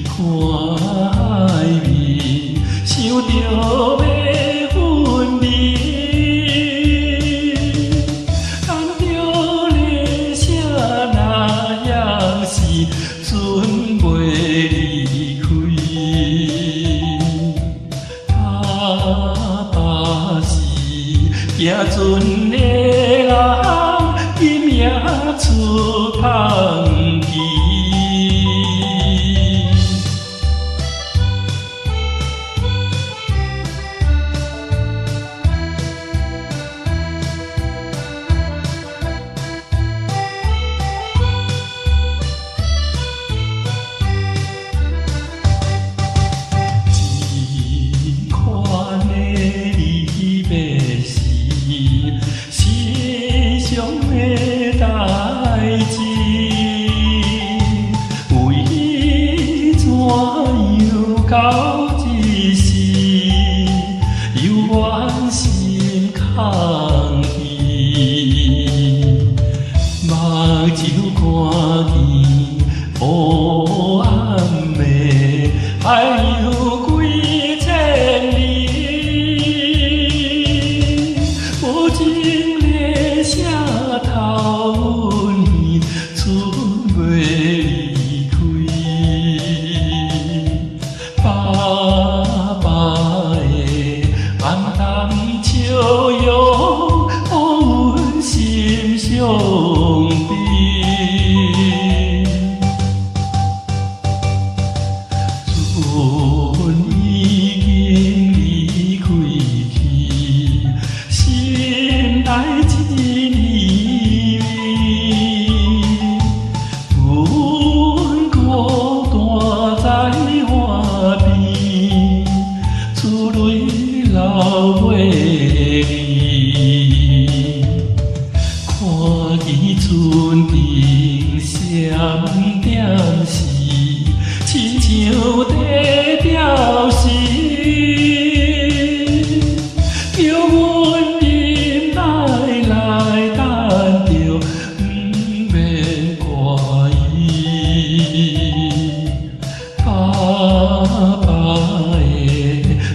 看伊面，想着要分离。感着咧啥那样是准袂离开。爸是行船的人，伊命出空气。到一时，犹原心空虚，目睭看见黑暗的海洋几千里，无情的声头阮耳，出袂离开。爸爸的暗淡笑容，予阮心伤悲。船已经离开去，心内一年味。阮孤单在岸边，珠泪流袂离。看见船顶闪点时，亲像在吊死，叫阮忍来等着，不免怪伊。爸爸的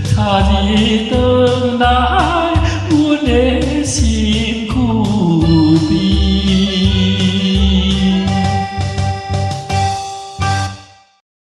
早日回来，阮的心。